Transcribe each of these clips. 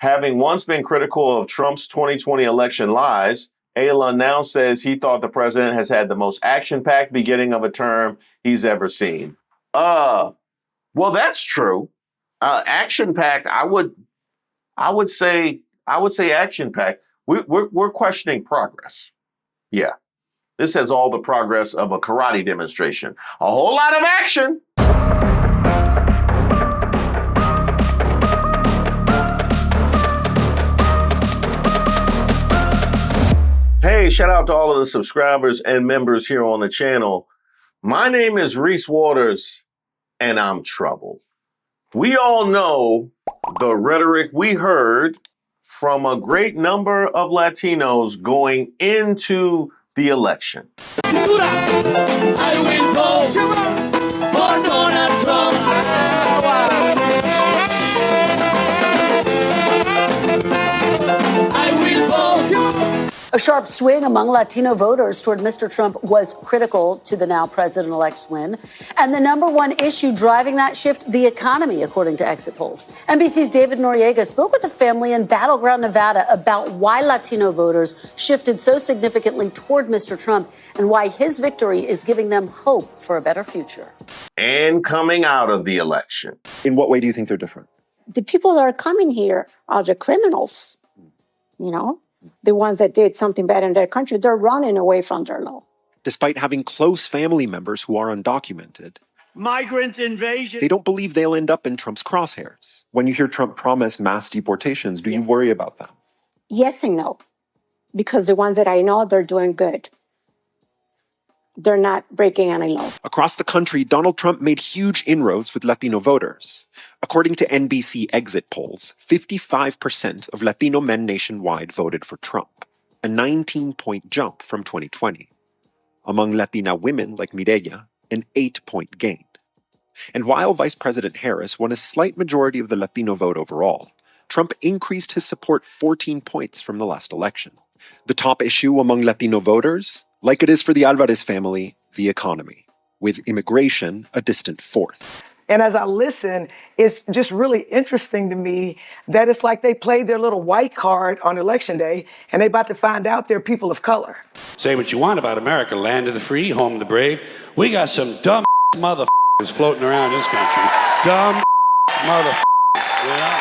Having once been critical of Trump's 2020 election lies, Ayla now says he thought the president has had the most action-packed beginning of a term he's ever seen. Well, that's true. Action-packed, I would say action-packed. We're questioning progress. Yeah. This has all the progress of a karate demonstration. A whole lot of action. Hey, shout out to all of the subscribers and members here on the channel. My name is Reese Waters, and I'm troubled. We all know the rhetoric we heard from a great number of Latinos going into the election. I will go for Donald Trump. I will vote. A sharp swing among Latino voters toward Mr. Trump was critical to the now president-elect's win. And the number one issue driving that shift, the economy, according to exit polls. NBC's David Noriega spoke with a family in Battleground, Nevada, about why Latino voters shifted so significantly toward Mr. Trump and why his victory is giving them hope for a better future. And coming out of the election. In what way do you think they're different? The people that are coming here are the criminals, you know? The ones that did something bad in their country, they're running away from their law. Despite having close family members who are undocumented, Migrant invasion. they don't believe they'll end up in Trump's crosshairs. When you hear Trump promise mass deportations, do you worry about that? Yes and no. Because the ones that I know, they're doing good. They're not breaking any law. Across the country, Donald Trump made huge inroads with Latino voters. According to NBC exit polls, 55% of Latino men nationwide voted for Trump, a 19-point jump from 2020. Among Latina women like Mireya, an 8-point gain. And while Vice President Harris won a slight majority of the Latino vote overall, Trump increased his support 14 points from the last election. The top issue among Latino voters? Like it is for the Alvarez family, the economy, with immigration a distant fourth. And as I listen, it's just really interesting to me that it's like they played their little white card on election day and they're about to find out they're people of color. Say what you want about America, land of the free, home of the brave. We got some dumb motherfuckers floating around this country. Dumb motherfuckers. Yeah.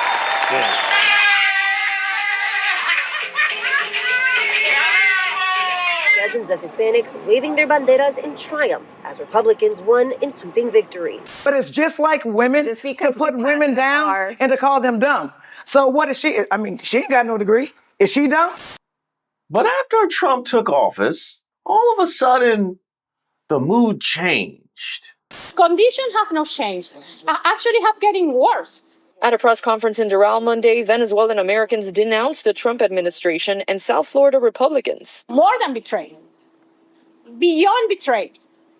Dozens of Hispanics waving their banderas in triumph as Republicans won in sweeping victory. But it's just like women to put women down and to call them dumb. So what is she? I mean, she ain't got no degree. Is she dumb? But after Trump took office, all of a sudden, the mood changed. Conditions have not changed. Actually have getting worse. At a press conference in Doral Monday, Venezuelan Americans denounced the Trump administration and South Florida Republicans. More than betrayed. Beyond betrayed.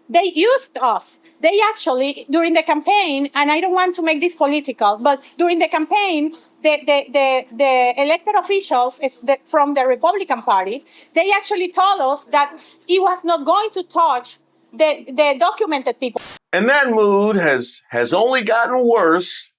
They used us. They actually, during the campaign, and I don't want to make this political, but during the campaign, the elected officials from the Republican Party, they actually told us that it was not going to touch the documented people. And that mood has only gotten worse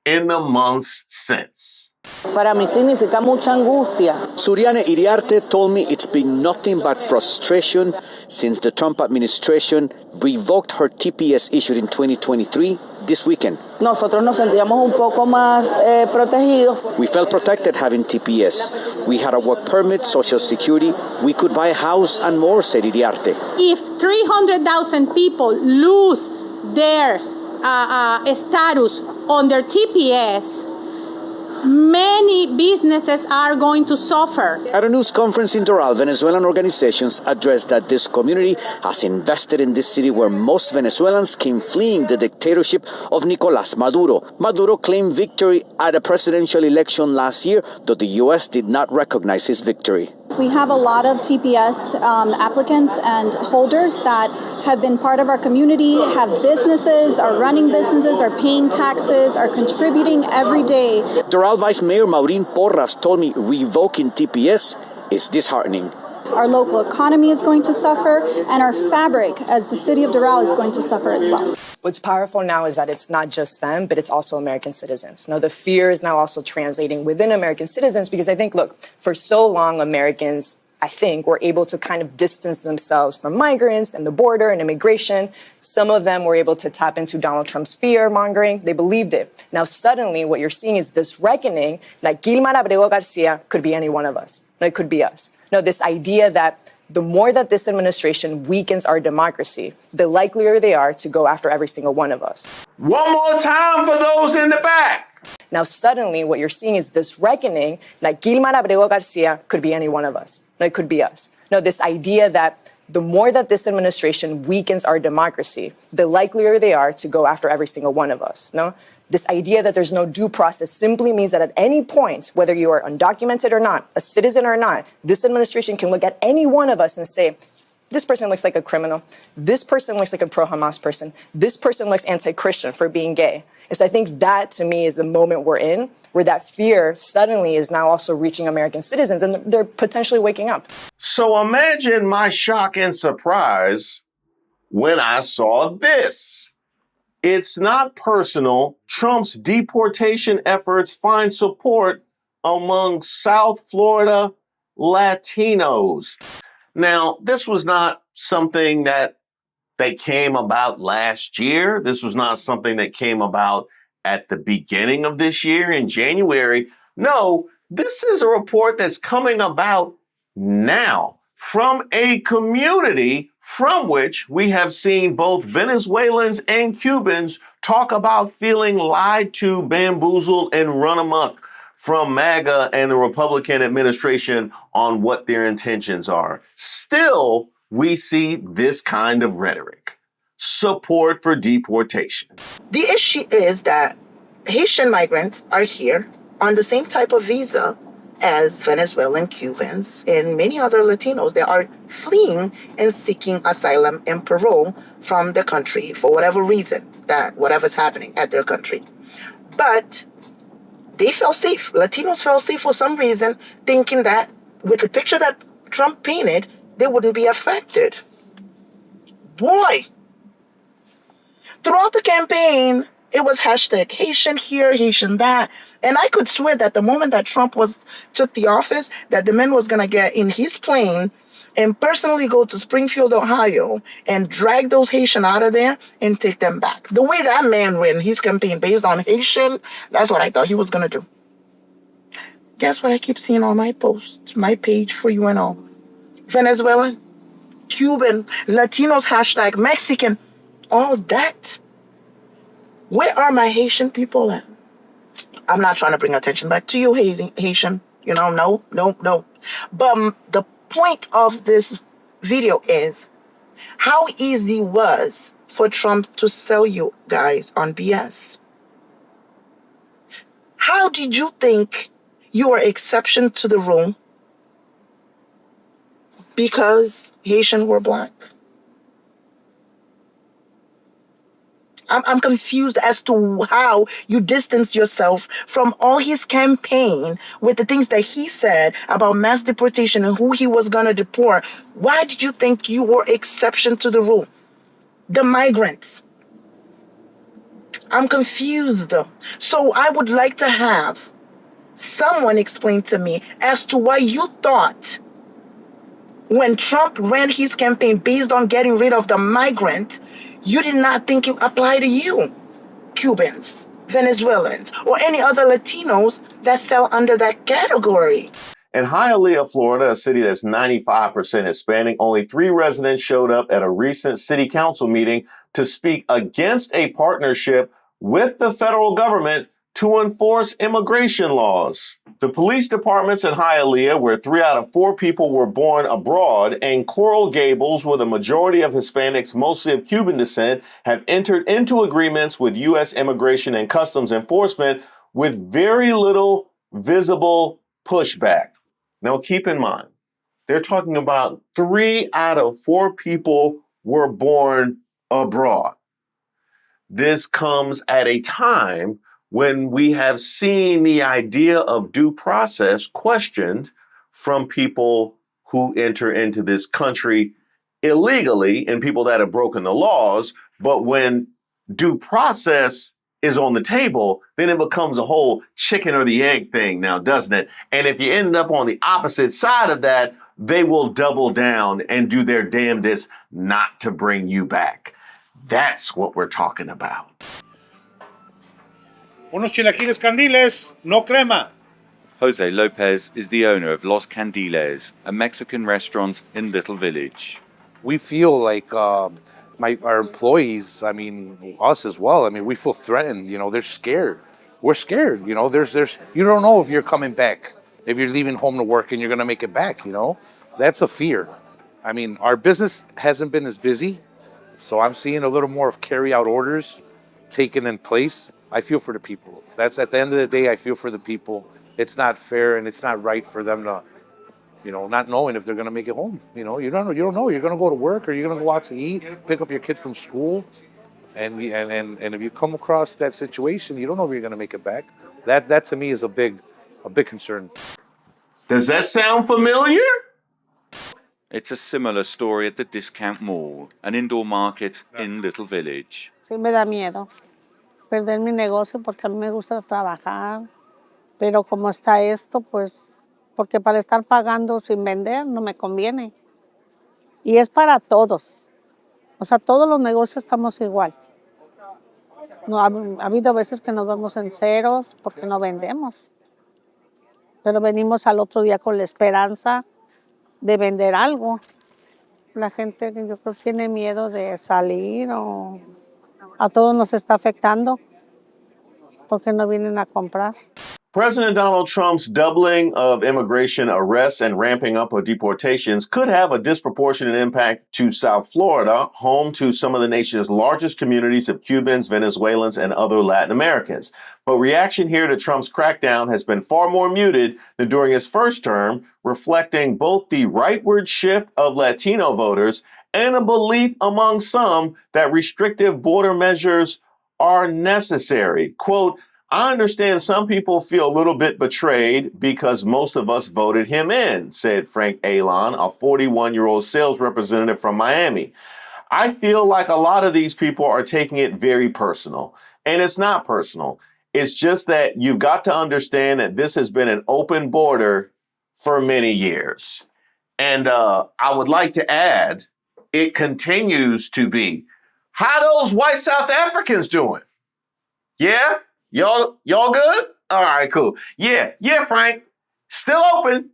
in the months since. Para mí significa mucha angustia. Suriane Iriarte told me it's been nothing but frustration since the Trump administration revoked her TPS issued in 2023 this weekend. Nosotros nos sentíamos un poco más protegidos. We felt protected having TPS. We had a work permit, Social Security. We could buy a house and more, said Iriarte. If 300,000 people lose their status on their TPS, many businesses are going to suffer. At a news conference in Doral, Venezuelan organizations addressed that this community has invested in this city where most Venezuelans came fleeing the dictatorship of Nicolás Maduro. Maduro claimed victory at a presidential election last year, though the U.S. did not recognize his victory. We have a lot of TPS applicants and holders that have been part of our community, have businesses, are running businesses, are paying taxes, are contributing every day. Doral Vice Mayor Maureen Porras told me revoking TPS is disheartening. our local economy is going to suffer, and our fabric as the city of Doral is going to suffer as well. What's powerful now is that it's not just them, but it's also American citizens. Now, the fear is now also translating within American citizens because I think, look, for so long, Americans, I think, were able to kind of distance themselves from migrants and the border and immigration. Some of them were able to tap into Donald Trump's fear mongering. They believed it. Now, suddenly, what you're seeing is this reckoning that Gilmar Abrego Garcia could be any one of us. No, it could be us. No, this idea that the more that this administration weakens our democracy, the likelier they are to go after every single one of us. One more time for those in the back. Now, suddenly, what you're seeing is this reckoning that Gilmar Abrego Garcia could be any one of us. No, it could be us. No, this idea that the more that this administration weakens our democracy, the likelier they are to go after every single one of us. No, this idea that there's no due process simply means that at any point, whether you are undocumented or not, a citizen or not, this administration can look at any one of us and say, this person looks like a criminal. This person looks like a pro-Hamas person. This person looks anti-Christian for being gay. And so I think that, to me, is the moment we're in, where that fear suddenly is now also reaching American citizens, and they're potentially waking up. So imagine my shock and surprise when I saw this. It's not personal. Trump's deportation efforts find support among South Florida Latinos. Now, this was not something that came about last year. This was not something that came about at the beginning of this year in January. No, this is a report that's coming about now from a community from which we have seen both Venezuelans and Cubans talk about feeling lied to, bamboozled, and run amok from MAGA and the Republican administration on what their intentions are. Still, we see this kind of rhetoric. Support for deportation. The issue is that Haitian migrants are here on the same type of visa as Venezuelan, Cubans, and many other Latinos. They are fleeing and seeking asylum and parole from the country for whatever reason, that whatever's happening at their country. But they felt safe. Latinos felt safe for some reason, thinking that with the picture that Trump painted, they wouldn't be affected. Boy! Throughout the campaign, it was hashtag Haitian here, Haitian that. And I could swear that the moment that Trump took the office, that the man was going to get in his plane and personally go to Springfield, Ohio, and drag those Haitian out of there and take them back. The way that man ran his campaign based on Haitian, that's what I thought he was going to do. Guess what I keep seeing on my post, my page for you and all? Venezuelan, Cuban, Latinos, hashtag Mexican, all that. Where are my Haitian people at? I'm not trying to bring attention back to you, Haitian. You know, no. But the point of this video is how easy it was for Trump to sell you guys on BS. How did you think you were exception to the rule because Haitians were black? I'm confused as to how you distance yourself from all his campaign with the things that he said about mass deportation and who he was going to deport. Why did you think you were exception to the rule? The migrants. I'm confused. So I would like to have someone explain to me as to why you thought when Trump ran his campaign based on getting rid of the migrant, you did not think it applied to you, Cubans, Venezuelans, or any other Latinos that fell under that category. In Hialeah, Florida, a city that's 95% Hispanic, only 3 residents showed up at a recent city council meeting to speak against a partnership with the federal government to enforce immigration laws. The police departments in Hialeah, where 3 out of 4 people were born abroad, and Coral Gables, where the majority of Hispanics, mostly of Cuban descent, have entered into agreements with U.S. Immigration and Customs Enforcement with very little visible pushback. Now, keep in mind, they're talking about 3 out of 4 people were born abroad. This comes at a time when we have seen the idea of due process questioned from people who enter into this country illegally and people that have broken the laws. But when due process is on the table, then it becomes a whole chicken or the egg thing now, doesn't it? And if you end up on the opposite side of that, they will double down and do their damnedest not to bring you back. That's what we're talking about. Unos chilaquiles candiles, no crema. Jose Lopez is the owner of Los Candiles, a Mexican restaurant in Little Village. We feel like our employees, us as well, we feel threatened, they're scared. We're scared, there's you don't know if you're coming back, if you're leaving home to work and you're gonna make it back, That's a fear. Our business hasn't been as busy, so I'm seeing a little more of carry-out orders taken in place. I feel for the people. That's at the end of the day, I feel for the people. It's not fair and it's not right for them to, not knowing if they're going to make it home. You don't know. You're going to go to work or you're going to go out to eat, pick up your kids from school. And if you come across that situation, you don't know if you're going to make it back. That to me is a big concern. Does that sound familiar? It's a similar story at the Discount Mall, an indoor market in Little Village. Sí me da miedo perder mi negocio porque a mí me gusta trabajar, pero como está esto, pues, porque para estar pagando sin vender no me conviene. Y es para todos. O sea, todos los negocios estamos igual. No, ha habido veces que nos vamos en ceros porque no vendemos. Pero venimos al otro día con la esperanza de vender algo. La gente, yo creo, tiene miedo de salir o a todos nos está afectando porque no vienen a comprar. President Donald Trump's doubling of immigration arrests and ramping up of deportations could have a disproportionate impact to South Florida, home to some of the nation's largest communities of Cubans, Venezuelans, and other Latin Americans. But reaction here to Trump's crackdown has been far more muted than during his first term, reflecting both the rightward shift of Latino voters and a belief among some that restrictive border measures are necessary. Quote, I understand some people feel a little bit betrayed because most of us voted him in, said Frank Alon, a 41-year-old sales representative from Miami. I feel like a lot of these people are taking it very personal. And it's not personal. It's just that you've got to understand that this has been an open border for many years. And I would like to add, it continues to be. How those white South Africans doing? Yeah? Y'all good? All right, cool. Yeah, Frank. Still open.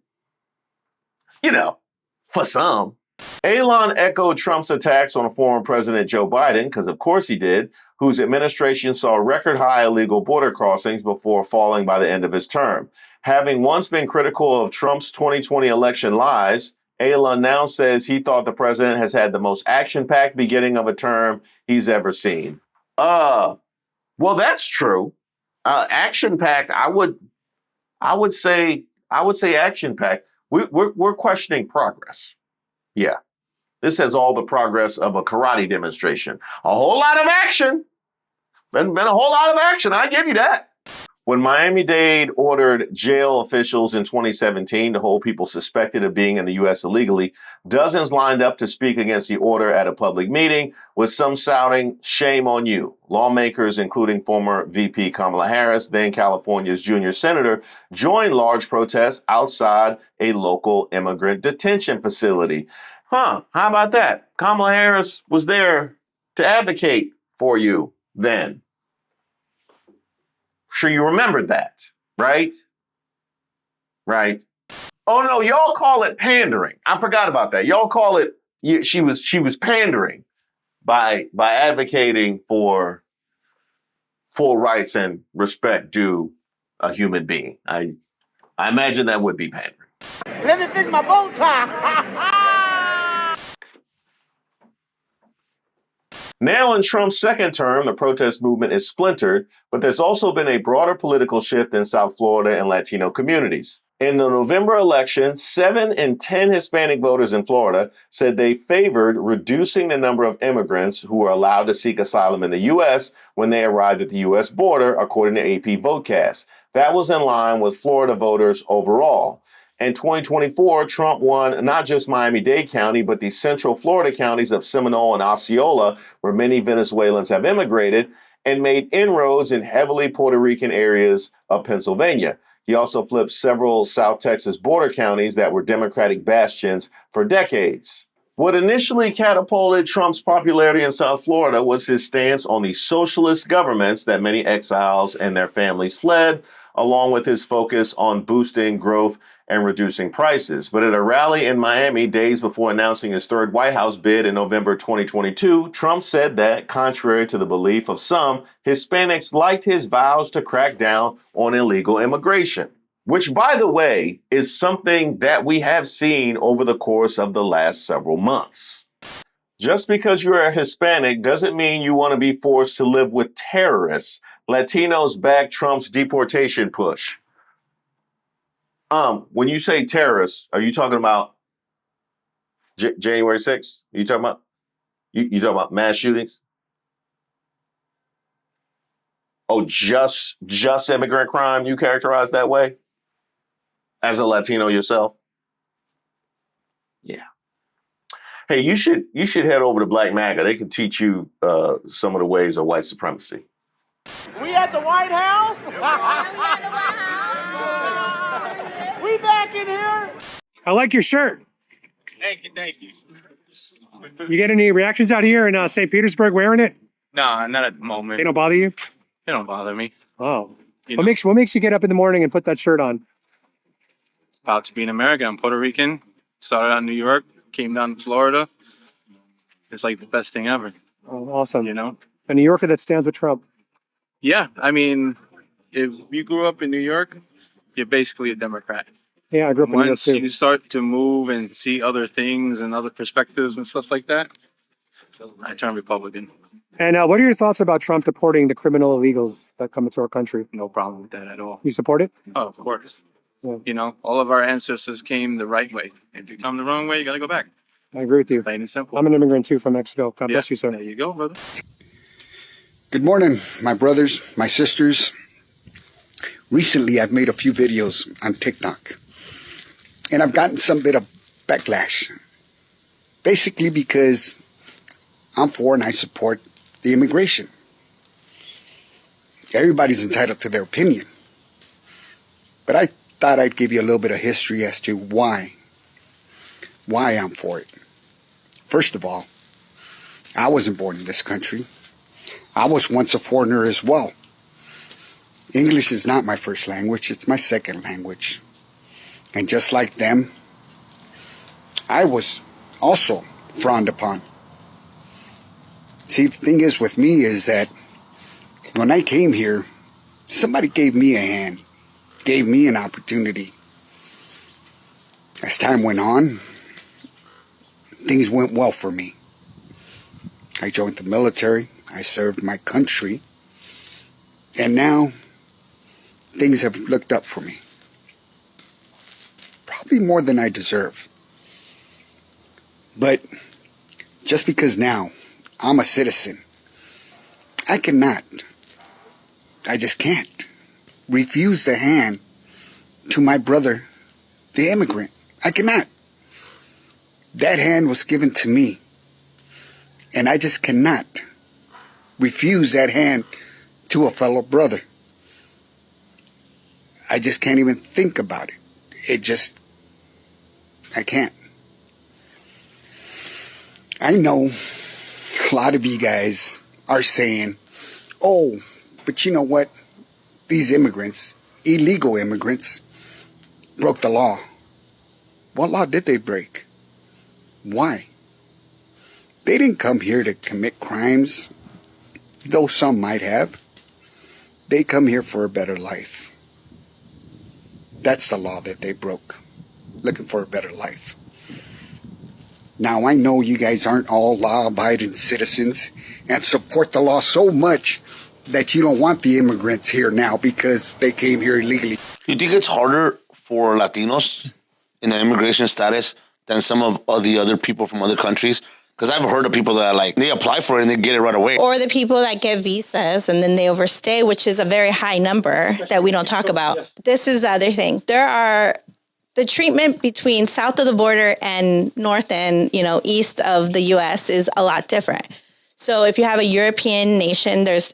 For some. Alon echoed Trump's attacks on former President Joe Biden, because of course he did, whose administration saw record high illegal border crossings before falling by the end of his term. Having once been critical of Trump's 2020 election lies, Alon now says he thought the president has had the most action-packed beginning of a term he's ever seen. Well, that's true. Action-packed, I would say action-packed. We're questioning progress. Yeah. This has all the progress of a karate demonstration. A whole lot of action. Been a whole lot of action, I give you that. When Miami-Dade ordered jail officials in 2017 to hold people suspected of being in the U.S. illegally, dozens lined up to speak against the order at a public meeting, with some shouting, shame on you. Lawmakers, including former VP Kamala Harris, then California's junior senator, joined large protests outside a local immigrant detention facility. How about that? Kamala Harris was there to advocate for you then. Sure you remembered that, right? Right. Oh no, y'all call it pandering. I forgot about that. Y'all call it, she was pandering by advocating for full rights and respect due a human being. I imagine that would be pandering. Let me fix my bow tie. Now in Trump's second term, the protest movement is splintered, but there's also been a broader political shift in South Florida and Latino communities. In the November election, 7 in 10 Hispanic voters in Florida said they favored reducing the number of immigrants who are allowed to seek asylum in the U.S. when they arrived at the U.S. border, according to AP Votecast. That was in line with Florida voters overall. In 2024, Trump won not just Miami-Dade County, but the central Florida counties of Seminole and Osceola, where many Venezuelans have immigrated, and made inroads in heavily Puerto Rican areas of Pennsylvania. He also flipped several South Texas border counties that were Democratic bastions for decades. What initially catapulted Trump's popularity in South Florida was his stance on the socialist governments that many exiles and their families fled, along with his focus on boosting growth and reducing prices. But at a rally in Miami days before announcing his third White House bid in November 2022, Trump said that, contrary to the belief of some, Hispanics liked his vows to crack down on illegal immigration, which, by the way, is something that we have seen over the course of the last several months. Just because you're a Hispanic doesn't mean you want to be forced to live with terrorists. Latinos back Trump's deportation push. When you say terrorists, are you talking about January 6th? You talking about you talking about mass shootings? Oh, just immigrant crime you characterize that way? As a Latino yourself? Yeah. Hey, you should head over to Black MAGA. They can teach you some of the ways of white supremacy. We at the White House? We back in here? I like your shirt. Thank you. You get any reactions out here in St. Petersburg wearing it? No, not at the moment. They don't bother you? They don't bother me. Oh. What makes you get up in the morning and put that shirt on? Proud to be an American. I'm Puerto Rican. Started out in New York. Came down to Florida. It's like the best thing ever. Oh, awesome. You know? A New Yorker that stands with Trump. Yeah. I mean, if you grew up in New York, you're basically a Democrat. Yeah, I grew up in New York Once too. you start to move and see other things and other perspectives and stuff like that, I turn Republican. And what are your thoughts about Trump deporting the criminal illegals that come into our country? No problem with that at all. You support it? Oh, of course. Yeah. You know, all of our ancestors came the right way. If you come the wrong way, you got to go back. I agree with you. Plain and simple. I'm an immigrant too from Mexico. God bless you, sir. There you go, brother. Good morning, my brothers, my sisters. Recently, I've made a few videos on TikTok, and I've gotten some bit of backlash. Basically because I'm for and I support the immigration. Everybody's entitled to their opinion. But I thought I'd give you a little bit of history as to why I'm for it. First of all, I wasn't born in this country. I was once a foreigner as well. English is not my first language, it's my second language. And just like them, I was also frowned upon. See, the thing is with me is that when I came here, somebody gave me a hand, gave me an opportunity. As time went on, things went well for me. I joined the military, I served my country, and now things have looked up for me. Probably more than I deserve. But just because now I'm a citizen, I just can't refuse the hand to my brother, the immigrant. I cannot. That hand was given to me, and I just cannot refuse that hand to a fellow brother. I just can't even think about it. I can't. I know a lot of you guys are saying, oh, but you know what? These immigrants, illegal immigrants, broke the law. What law did they break? Why? They didn't come here to commit crimes, though some might have. They come here for a better life. That's the law that they broke, looking for a better life. Now, I know you guys aren't all law-abiding citizens and support the law so much that you don't want the immigrants here now because they came here illegally. You think it's harder for Latinos in the immigration status than some of the other people from other countries? Because I've heard of people that they apply for it and they get it right away. Or the people that get visas and then they overstay, which is a very high number that we don't talk about. This is the other thing. There's the treatment between south of the border and north and, east of the U.S. is a lot different. So if you have a European nation, there's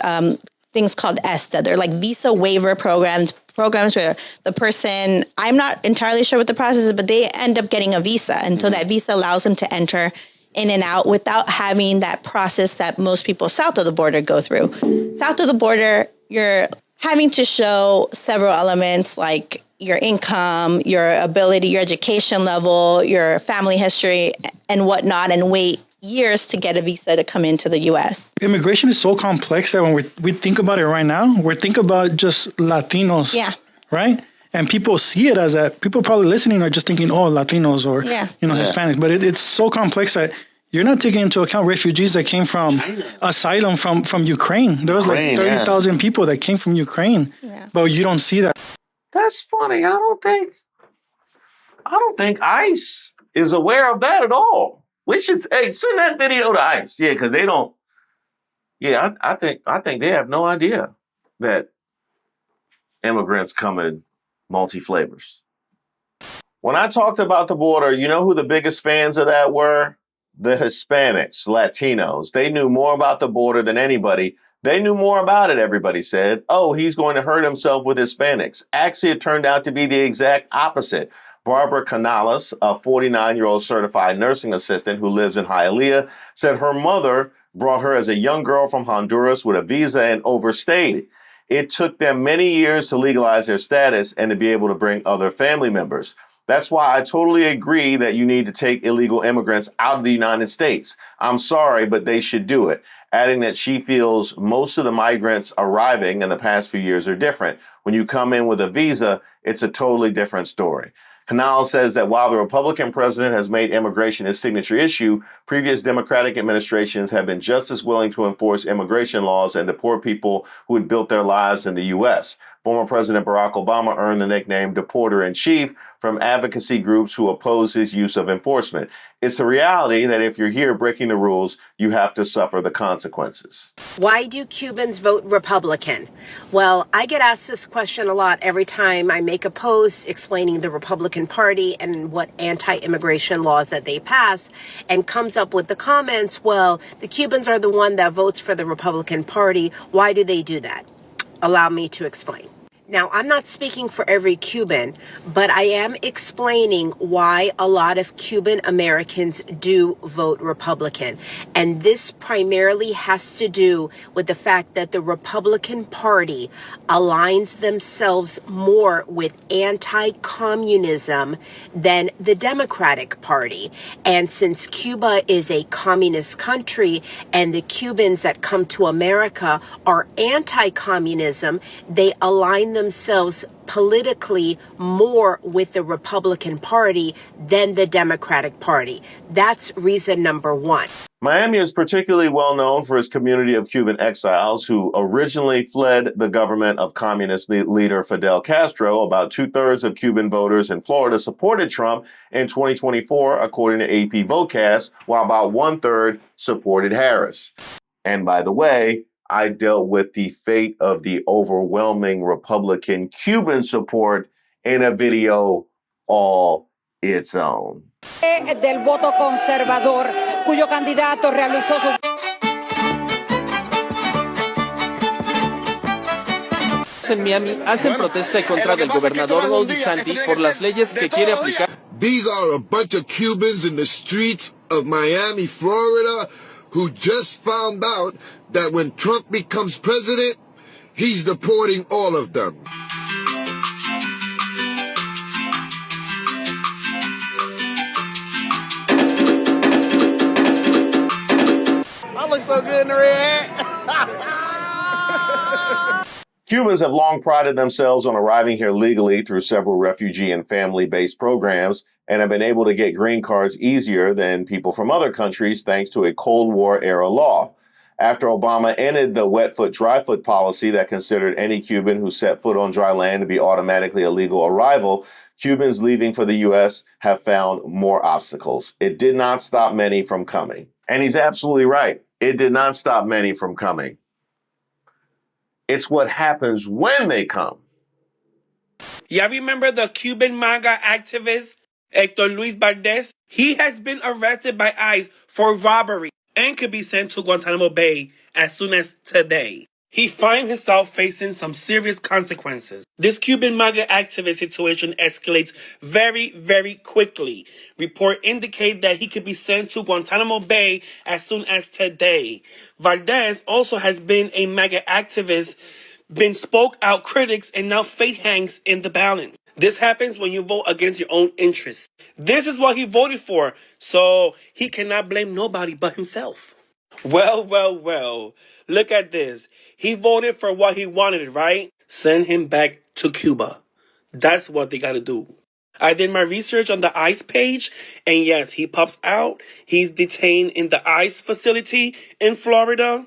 things called ESTA. They're like visa waiver programs where the person, I'm not entirely sure what the process is, but they end up getting a visa. And so that visa allows them to enter in and out without having that process that most people south of the border go through. South of the border, you're having to show several elements like your income, your ability, your education level, your family history, and whatnot, and wait years to get a visa to come into the U.S. Immigration is so complex that when we think about it right now, we're thinking about just Latinos, right? And people see it as that. People probably listening are just thinking, oh, Latinos or, Hispanics. But it's so complex that you're not taking into account refugees that came from asylum from Ukraine. There was like 30,000 people that came from Ukraine, but you don't see that. That's funny. I don't think ICE is aware of that at all. We should send that video to ICE. Yeah, because they don't. Yeah, I think they have no idea that immigrants come in multi-flavors. When I talked about the border, you know who the biggest fans of that were? The Hispanics, Latinos. They knew more about the border than anybody. They knew more about it, everybody said. Oh, he's going to hurt himself with Hispanics. Actually, it turned out to be the exact opposite. Barbara Canales, a 49-year-old certified nursing assistant who lives in Hialeah, said her mother brought her as a young girl from Honduras with a visa and overstayed. It took them many years to legalize their status and to be able to bring other family members. That's why I totally agree that you need to take illegal immigrants out of the United States. I'm sorry, but they should do it. Adding that she feels most of the migrants arriving in the past few years are different. When you come in with a visa, it's a totally different story. Canales says that while the Republican president has made immigration his signature issue, previous Democratic administrations have been just as willing to enforce immigration laws and deport people who had built their lives in the U.S. Former President Barack Obama earned the nickname Deporter-in-Chief from advocacy groups who oppose his use of enforcement. It's a reality that if you're here breaking the rules, you have to suffer the consequences. Why do Cubans vote Republican? Well, I get asked this question a lot every time I make a post explaining the Republican Party and what anti-immigration laws that they pass, and comes up with the comments, well, the Cubans are the one that votes for the Republican Party. Why do they do that? Allow me to explain. Now, I'm not speaking for every Cuban, but I am explaining why a lot of Cuban Americans do vote Republican. And this primarily has to do with the fact that the Republican Party aligns themselves more with anti-communism than the Democratic Party. And since Cuba is a communist country and the Cubans that come to America are anti-communism, they align themselves politically more with the Republican Party than the Democratic Party. That's reason number one. Miami is particularly well known for its community of Cuban exiles who originally fled the government of communist leader Fidel Castro. About 2/3 of Cuban voters in Florida supported Trump in 2024, according to AP Votecast, while about 1/3 supported Harris. And by the way, I dealt with the fate of the overwhelming Republican Cuban support in a video all its own. Del voto conservador, cuyo candidato realizó su... En Miami hacen protesta en contra del gobernador Ron DeSantis por las leyes que quiere aplicar. These are a bunch of Cubans in the streets of Miami, Florida, who just found out that when Trump becomes president, he's deporting all of them. I look so good in the red. Cubans have long prided themselves on arriving here legally through several refugee and family-based programs and have been able to get green cards easier than people from other countries thanks to a Cold War-era law. After Obama ended the wet foot, dry foot policy that considered any Cuban who set foot on dry land to be automatically a legal arrival, Cubans leaving for the U.S. have found more obstacles. It did not stop many from coming. And he's absolutely right. It did not stop many from coming. It's what happens when they come Y'all remember the Cuban MAGA activist, Hector Luis Valdez? He has been arrested by ICE for robbery and could be sent to Guantanamo Bay as soon as today. He finds himself facing some serious consequences. This Cuban MAGA activist situation escalates very, very quickly. Reports indicate that he could be sent to Guantanamo Bay as soon as today. Valdez also has been a MAGA activist, been spoke out critics, and now fate hangs in the balance. This happens when you vote against your own interests. This is what he voted for, so he cannot blame nobody but himself. Well. Look at this. He voted for what he wanted, right? Send him back to Cuba. That's what they gotta do. I did my research on the ICE page, and yes, he pops out. He's detained in the ICE facility in Florida.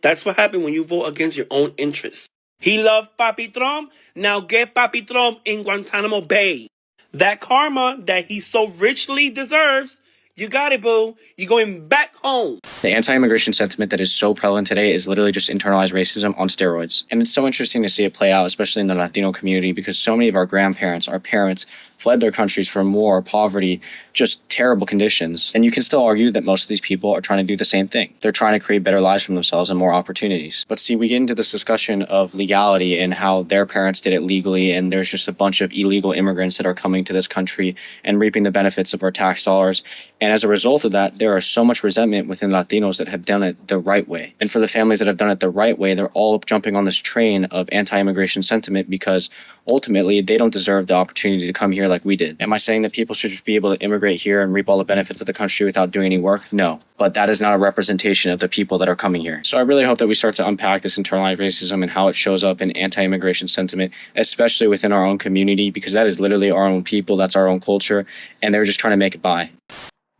That's what happened when you vote against your own interests. He loved Papi Trump. Now get Papi Trump in Guantanamo Bay. That karma that he so richly deserves, you got it, boo. You're going back home. The anti-immigration sentiment that is so prevalent today is literally just internalized racism on steroids. And it's so interesting to see it play out, especially in the Latino community, because so many of our grandparents, our parents, fled their countries from war, poverty, just terrible conditions. And you can still argue that most of these people are trying to do the same thing. They're trying to create better lives for themselves and more opportunities. But see, we get into this discussion of legality and how their parents did it legally, and there's just a bunch of illegal immigrants that are coming to this country and reaping the benefits of our tax dollars. And as a result of that, there is so much resentment within Latinos that have done it the right way. And for the families that have done it the right way, they're all jumping on this train of anti-immigration sentiment because ultimately they don't deserve the opportunity to come here like we did. Am I saying that people should just be able to immigrate here and reap all the benefits of the country without doing any work? No. But that is not a representation of the people that are coming here. So I really hope that we start to unpack this internalized racism and how it shows up in anti-immigration sentiment, especially within our own community, because that is literally our own people, that's our own culture, and they're just trying to make it by.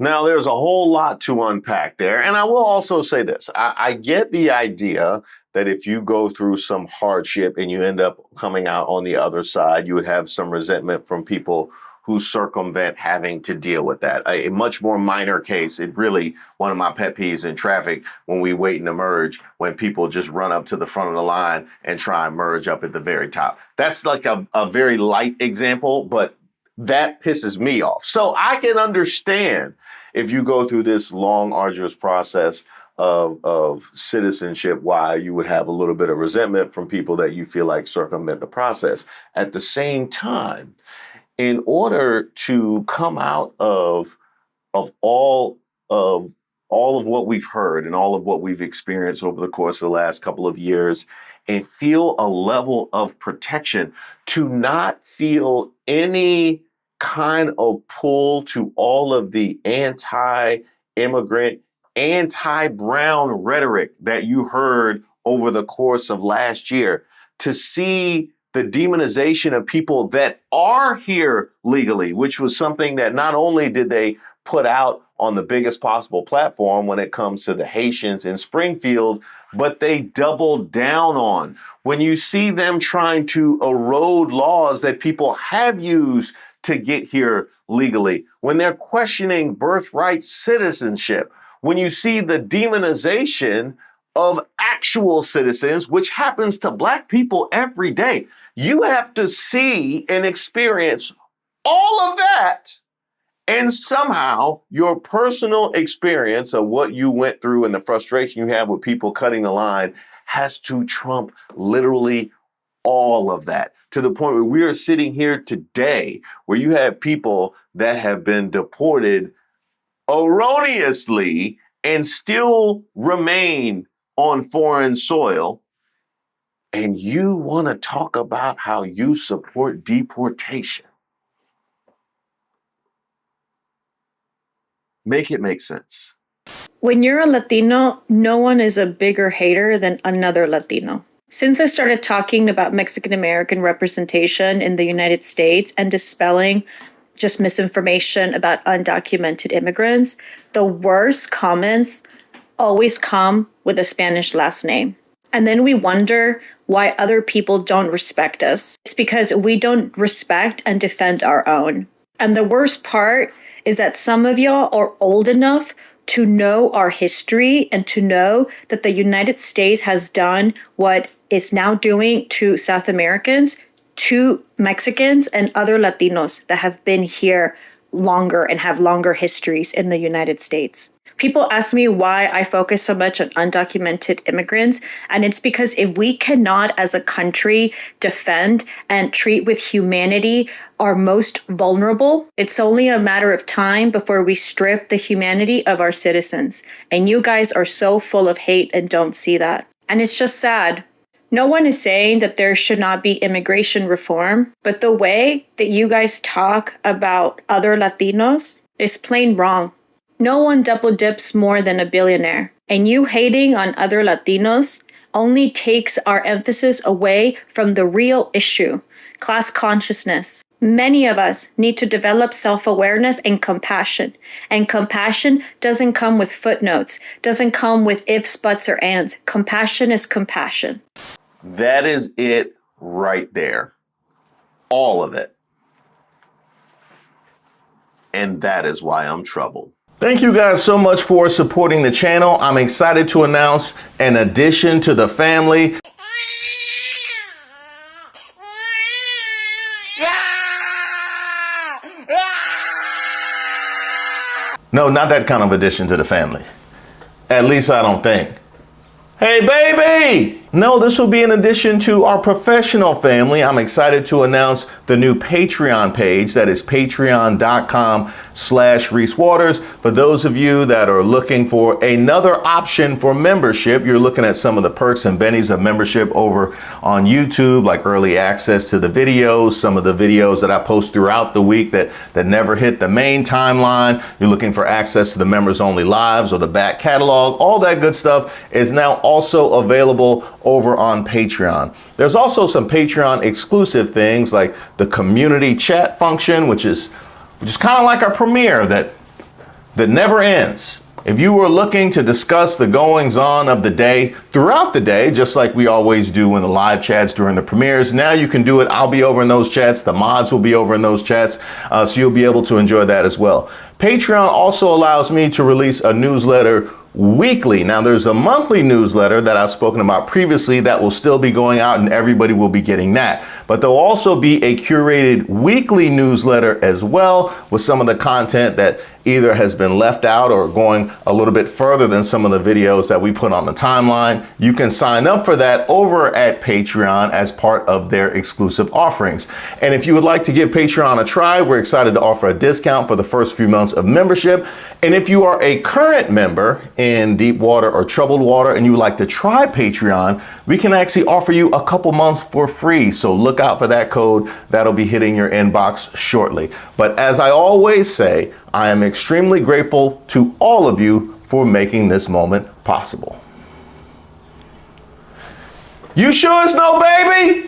Now, there's a whole lot to unpack there. And I will also say this. I get the idea that if you go through some hardship and you end up coming out on the other side, you would have some resentment from people who circumvent having to deal with that. A much more minor case, it really, one of my pet peeves in traffic when we wait and merge, when people just run up to the front of the line and try and merge up at the very top. That's like a very light example, but that pisses me off. So I can understand if you go through this long, arduous process of citizenship, why you would have a little bit of resentment from people that you feel like circumvent the process. At the same time, in order to come out of all of what we've heard and all of what we've experienced over the course of the last couple of years and feel a level of protection, to not feel any kind of pull to all of the anti-immigrant, anti-brown rhetoric that you heard over the course of last year, to see the demonization of people that are here legally, which was something that not only did they put out on the biggest possible platform when it comes to the Haitians in Springfield, but they doubled down on. When you see them trying to erode laws that people have used to get here legally, when they're questioning birthright citizenship, when you see the demonization of actual citizens, which happens to Black people every day, you have to see and experience all of that. And somehow your personal experience of what you went through and the frustration you have with people cutting the line has to trump literally all of that, to the point where we are sitting here today where you have people that have been deported erroneously and still remain on foreign soil. And you want to talk about how you support deportation. Make it make sense. When you're a Latino, no one is a bigger hater than another Latino. Since I started talking about Mexican American representation in the United States and dispelling just misinformation about undocumented immigrants, the worst comments always come with a Spanish last name. And then we wonder why other people don't respect us. It's because we don't respect and defend our own. And the worst part is that some of y'all are old enough to know our history and to know that the United States has done what it's now doing to South Americans to Mexicans and other Latinos that have been here longer and have longer histories in the United States. People ask me why I focus so much on undocumented immigrants, and it's because if we cannot, as a country, defend and treat with humanity our most vulnerable, it's only a matter of time before we strip the humanity of our citizens. And you guys are so full of hate and don't see that. And it's just sad. No one is saying that there should not be immigration reform, but the way that you guys talk about other Latinos is plain wrong. No one double dips more than a billionaire, and you hating on other Latinos only takes our emphasis away from the real issue, class consciousness. Many of us need to develop self-awareness and compassion doesn't come with footnotes, doesn't come with ifs, buts, or ands. Compassion is compassion. That is it right there. All of it. And that is why I'm troubled. Thank you guys so much for supporting the channel. I'm excited to announce an addition to the family. No, not that kind of addition to the family. At least I don't think. Hey, baby! No, this will be in addition to our professional family. I'm excited to announce the new Patreon page. That is patreon.com/Reese Waters. For those of you that are looking for another option for membership, you're looking at some of the perks and bennies of membership over on YouTube, like early access to the videos, some of the videos that I post throughout the week that never hit the main timeline. You're looking for access to the members only lives or the back catalog. All that good stuff is now also available over on Patreon. There's also some Patreon exclusive things like the community chat function, which is kind of like our premiere that never ends. If you were looking to discuss the goings on of the day throughout the day, just like we always do in the live chats during the premieres, now you can do it. I'll be over in those chats. The mods will be over in those chats. So you'll be able to enjoy that as well. Patreon also allows me to release a newsletter weekly. Now there's a monthly newsletter that I've spoken about previously that will still be going out and everybody will be getting that. But there'll also be a curated weekly newsletter as well with some of the content that either has been left out or going a little bit further than some of the videos that we put on the timeline. You can sign up for that over at Patreon as part of their exclusive offerings. And if you would like to give Patreon a try, we're excited to offer a discount for the first few months of membership. And if you are a current member in deep water or troubled water and you would like to try Patreon, we can actually offer you a couple months for free. So look out for that code. That'll be hitting your inbox shortly. But as I always say, I am extremely grateful to all of you for making this moment possible. You sure it's no baby?